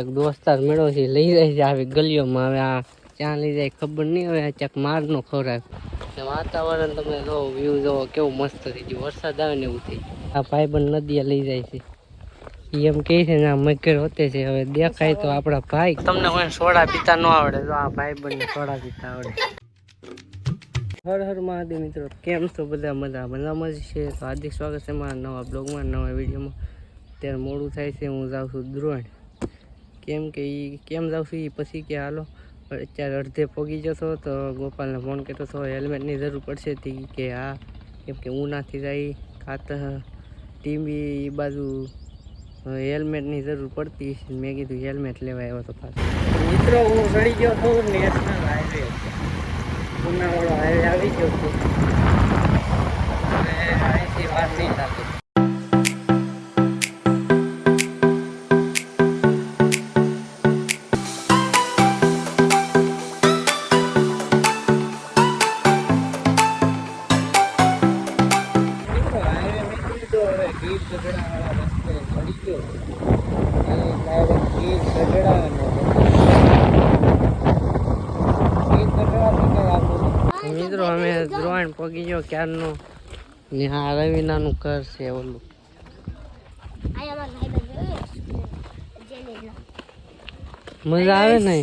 એક દોસ્તાર મેળો છે લઈ જાય છે આવી ગલીઓમાં. હવે આ ક્યાં લઈ જાય ખબર નહીં. હવે ચક મારનો ખવરાય. વાતાવરણ તમે જો વ્યૂ જોવો કેવું મસ્ત થઈ ગયું. વરસાદ આવે ને એવું થઈ ગયું. આ ભાઈબંધ નદીએ લઈ જાય છે. એમ કહે છે ને આ મગર હોતે છે. હવે દેખાય તો આપણા ભાઈ. તમને કોઈ સોડા પીતા ન આવડે તો આ ભાઈબંધને સોડા પીતા આવડે. હર હર મહાદેવ મિત્રો, કેમ છો બધા? મજામાં જ છે. તો હાર્દિક સ્વાગત છે મારા નવા બ્લોગમાં, નવા વિડીયોમાં. અત્યારે મોડું થાય છે, હું જાઉં છું દ્રોણ. કેમ કે કેમ જાઉં છું એ પછી કે હાલો. અત્યારે અડધે પોગી જતો તો ગોપાલને ફોન કર્યો હતો, હેલ્મેટની જરૂર પડશે કે હા, કેમ કે ઉનાથી જાય ખાતર ટીવી એ બાજુ હેલ્મેટની જરૂર પડતી. મેં કીધું હેલ્મેટ લેવા આવ્યો તો પાછો. મિત્રો હું ચડી ગયો હતો નેશનલ હાઈવે, ઉનાવાળો હાઈવે આવી ગયો હતો. હવે અહીંથી વાર નહીં લાગે. મિત્રો અમે દ્રોણ પગી ગયો ક્યારનો ને. આ રવિનાનું ઘર છે ઓલું. મજા આવે ને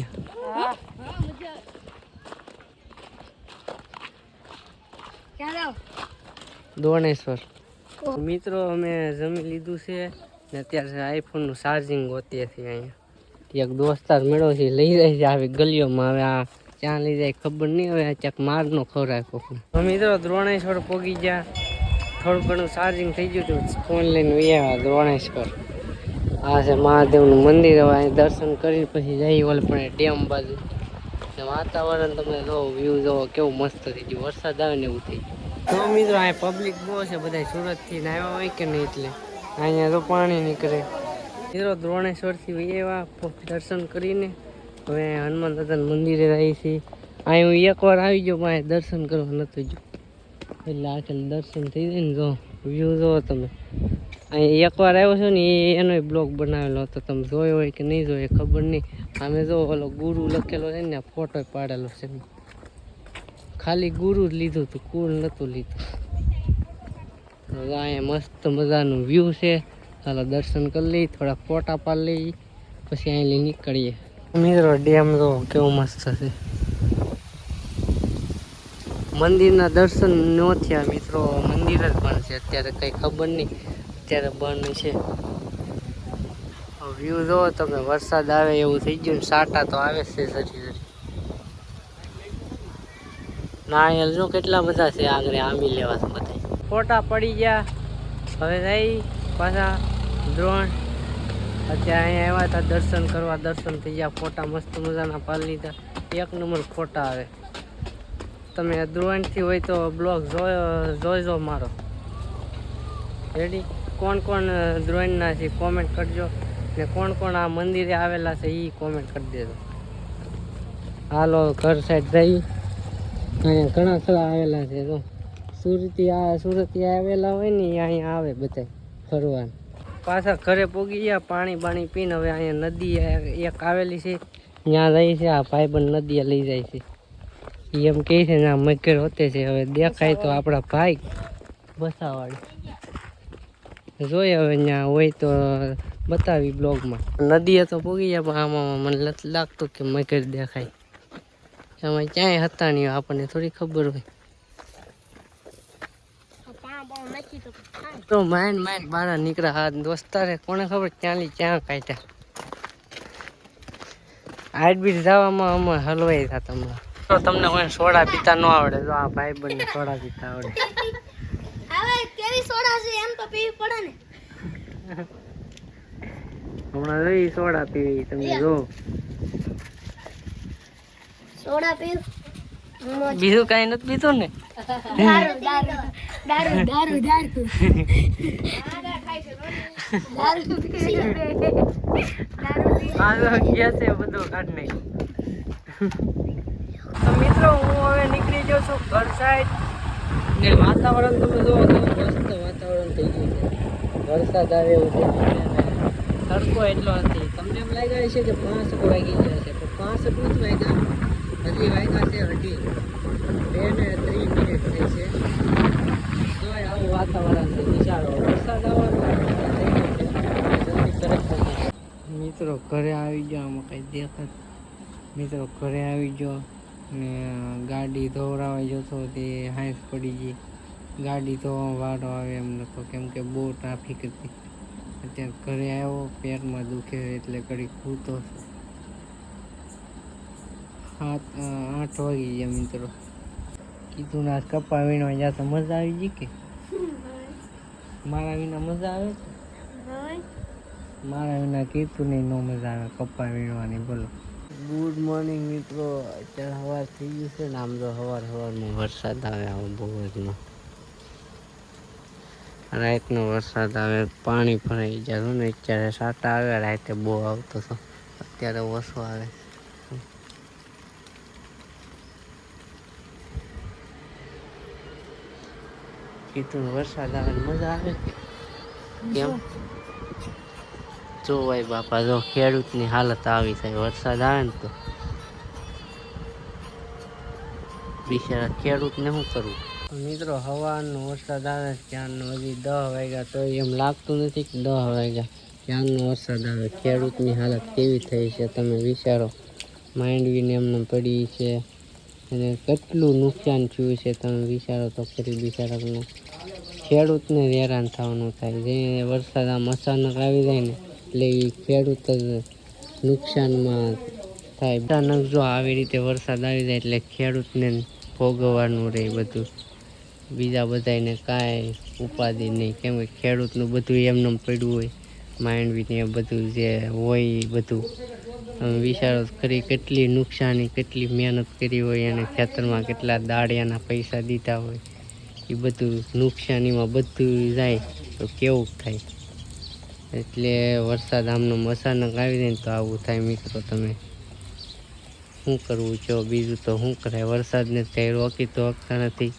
દોણેશ્વર. મિત્રો અમે જમી લીધું છે ને અત્યારે આઈફોનનું ચાર્જિંગ ગોતીએ છીએ. અહીંયા એક દોસ્તાર મેળો છે લઈ જાય છે આવી ગલીઓમાં. હવે આ ક્યાં લઈ જાય ખબર નહીં. હવે આ ચક મારનો ખવરાય કોકને. મિત્રો દ્રોણેશ્વર પોગી ગયા. થોડું ઘણું ચાર્જિંગ થઈ ગયું હતું. ફોન લઈને આવ્યા દ્રોણેશ્વર. આ છે મહાદેવનું મંદિર. હવે અહીં દર્શન કરીને પછી જઈ ઓલે પણ ડેમ બાજુ. ને વાતાવરણ તમે જોવો, વ્યૂ જોવો કેવું મસ્ત થઈ ગયું. વરસાદ આવે ને એવું થઈ ગયું. તો મિત્રો આ પબ્લિક બહુ છે, બધા સુરતથી આવ્યા હોય કે નહીં, એટલે અહીંયા તો પાણી નીકળે. મિત્રો દ્રોણેશ્વરથી આવ્યા દર્શન કરીને હવે હનુમાન દાદાના મંદિરે આવી છીએ. અહીં હું એકવાર આવી ગયો પણ દર્શન કરવા નહોતું ગયો, એટલે આખે દર્શન થઈ જાય ને. જો વ્યૂ જોવો તમે. અહીં એકવાર આવ્યો છો ને એનો બ્લોગ બનાવેલો હતો, તમે જોયો હોય કે નહીં જોયો ખબર નહીં. અમે જો ઓલો ગુરુ લખેલો છે ને ફોટો પાડેલો છે. ખાલી ગુરુ જ લીધું હતું, કુલ નહોતું લીધું. અહીંયા મસ્ત મજાનું વ્યૂ છે. ચાલો દર્શન કરી લઈએ, થોડા ફોટા પાડી લઈએ, પછી અહીં નીકળીએ. મિત્રો ડેમ જો કેવું મસ્ત છે. મંદિરના દર્શન ન થયા મિત્રો, મંદિર જ બંધ છે અત્યારે, કંઈ ખબર નહીં અત્યારે બંધ છે. વ્યૂ જો તમે, વરસાદ આવે એવું થઈ ગયું ને. સાટા તો આવે છે સરી સરી. નાળિયેર જો કેટલા બધા છે આગળ, આંબી લેવા છે બધા. ફોટા પડી ગયા. હવે જઈ પાછા દ્રોણ. અત્યારે અહીંયા આવ્યા હતા દર્શન કરવા, દર્શન થઈ ગયા. ફોટા મસ્ત મજાના પાડી લીધા. એક નંબર ફોટા આવે. તમે દ્રોણથી હોય તો બ્લોગ જોઈજો મારો. રેડી? કોણ કોણ દ્રોણના છે કોમેન્ટ કરજો, ને કોણ કોણ આ મંદિરે આવેલા છે એ કોમેન્ટ કરી દેજો. હાલો ઘર સાઈડ જઈ. અહીંયા ઘણા ખરા આવેલા છે. તો સુરતી આવેલા હોય ને અહીંયા આવે બધા ફરવા. પાછા ઘરે પોગી ગયા, પાણી બાણી પીને. હવે અહીંયા નદી એક આવેલી છે, ત્યાં જાય છે આ ભાઈબંધ નદીએ લઈ જાય છે. એમ કહે છે ને આ મગર હોતે છે. હવે દેખાય તો આપણા ભાઈ બસાવાળી. જોઈએ હવે ત્યાં હોય તો બતાવી બ્લોગમાં. નદીએ તો પોગી ગયા પણ આમાં મને લાગતું કે મગર દેખાય. એમાં ક્યાંય હતા નહીં, આપણને થોડી ખબર હોય. તો માઇન્ડ બહાર નીકળ્યા. હાથ દોસ્તારે કોને ખબર ક્યાં કાઢ્યા. હાઈટબીટ જવામાં અમે હલવાઈ થતા હમણાં. તો તમને કોઈ સોડા પીતા ન આવડે તો આ ભાઈ બંને સોડા પીતા આવડે. હમણાં જોઈ સોડા પીવી તમે જો. સોડા પીવ, બીજું કઈ નથી પીતું ને? બધું કાઢ નહીં. તો મિત્રો હું હવે નીકળી જાઉં છું ઘર સાઈડ. ને વાતાવરણ તમે જોવો તો મસ્ત વાતાવરણ થઈ ગયું છે. વરસાદ આવે એવું થઈ ગયું. તડકો એટલો નથી. તમને એમ લાગે વાગ્યા છે કે 5 વાગી ગયા છે, પણ 5 નથી વાગ્યા, હજી વાગ્યા છે 2:30 થઈ છે. તો આવું વાતાવરણ છે, વિચારો વરસાદ આવવાનો મિત્રો. ઘરે આવી ગયો, આમાં કઈ દેખાત. મિત્રો ઘરે આવી ગયો ને ગાડી ધોવરાવા ગયો તો તે હાંસ પડી ગઈ. ગાડી ધોવા વારો આવે એમ નતો, કેમ કે બહુ ટ્રાફિક હતી. અત્યારે ઘરે આવ્યો, પેરમાં દુખે એટલે ઘડી ખૂતો. 8 વાગી ગયા મિત્રો. કીધું ના કપા વીણવા ગયા તો મજા આવી ગઈ કે મારા વિના મજા આવે છે? મારા વિના કીધું નહીં, નો મજા આવે કપા વીણવાની. બોલો. ગુડ મોર્નિંગ મિત્રો. અત્યારે સવાર થઈ ગયું છે ને, આમ તો સવારમાં વરસાદ આવે આવો બહુ જ નો. રાતનો વરસાદ આવે, પાણી ભરાઈ જાય ને. અત્યારે સાટા આવે, રાતે બહુ આવતો હતો, અત્યારે ઓછો આવે. કીધું વરસાદ આવે મજા આવે કેમ? જો ભાઈ બાપા, જો ખેડૂતની હાલત આવી થાય વરસાદ આવે ને તો. બિચારા ખેડૂતને શું કરવું? મિત્રો હવાનો વરસાદ આવે ત્યાંનો, હજી 10 વાગ્યા તો એમ લાગતું નથી કે 10 વાગ્યા. ત્યાંનો વરસાદ આવે, ખેડૂતની હાલત કેવી થઈ છે તમે વિચારો. માંડવીને એમને પડી છે અને કેટલું નુકસાન થયું છે તમે વિચારો તો ખરી. બિચારાને ખેડૂતને હેરાન થવાનું થાય. જે વરસાદ આમ અચાનક આવી જાય ને એટલે એ ખેડૂત જ નુકસાનમાં થાય. અચાનક જો આવી રીતે વરસાદ આવી જાય એટલે ખેડૂતને ભોગવવાનું રહે બધું. બીજા બધાને કાંઈ ઉપાધિ નહીં, કેમ કે ખેડૂતનું બધું એમને પડ્યું હોય. માંડવીને એ બધું જે હોય એ બધું તમે વિચારો ખરી. કેટલી નુકસાની, કેટલી મહેનત કરી હોય અને ખેતરમાં કેટલા દાડિયાના પૈસા દીધા હોય, એ બધું નુકસાનીમાં બધું જાય તો કેવું થાય. એટલે વરસાદ આમનો અચાનક આવી જાય ને તો આવું થાય મિત્રો. તમે શું કરવું છો? બીજું તો શું કરાય? વરસાદને કંઈ રોકી તો શકતા નથી.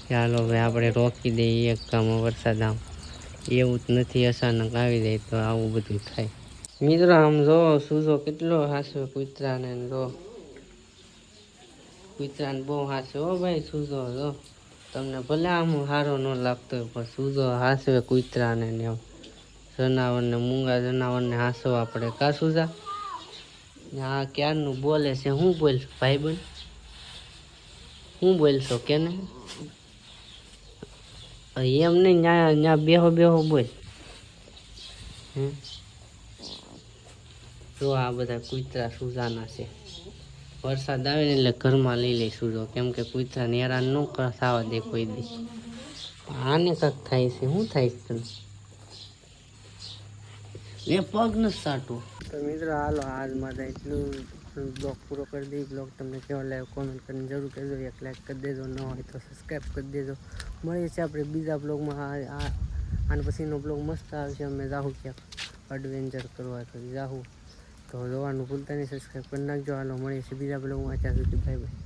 ચાલો હવે આપણે રોકી દઈએ એક કામ. વરસાદ આમ એવું જ નથી, અચાનક આવી જાય તો આવું બધું થાય. મિત્રો આમ જો સૂઝો કેટલો હાસવે કૂતરાને. જો કૂતરાને બહુ હાસવે હો ભાઈ સૂઝો. જો તમને ભલે આમ સારો ન લાગતો હોય પણ સૂઝો હાસવે કૂતરાને ને એમ જનાવરને, મૂંગા જનાવરને હાસવા પડે. કા સૂઝા? હા ક્યારનું બોલે છે. હું બોલ ભાઈબંધ, હું બોલશો કે ને? એમ નહીં, ત્યાં બેહો બોલ. જો આ બધા કૂતરા સૂઝાના છે. વરસાદ આવે ને એટલે ઘરમાં લઈ લઈ સૂઝો, કેમ કે કૂતરાને હેરાન ન થવા દે કોઈ દી. આને કાંક થાય છે. શું થાય છે તને? એ પગ નથી સાટું. તો મિત્રો હાલો આજ માટે એટલું. બ્લોગ પૂરો કરી દઈ. બ્લોગ તમને કેવો લાગ્યો કોમેન્ટ કરીને જરૂર કહેજો. એક લાઈક કરી દેજો, ન હોય તો સબસ્ક્રાઈબ કરી દેજો. મળીએ છીએ આપણે બીજા બ્લોગમાં. આને પછીનો બ્લોગ મસ્ત આવશે. અમે જાહું ક્યાંક એડવેન્ચર કરવા તો જાહું, તો જોવાનું ભૂલતા નહીં. સબસ્ક્રાઈબ કરી નાખજો. હાલો મળીએ છીએ બીજા બ્લોગમાં. ત્યાં સુધી બાય બાય.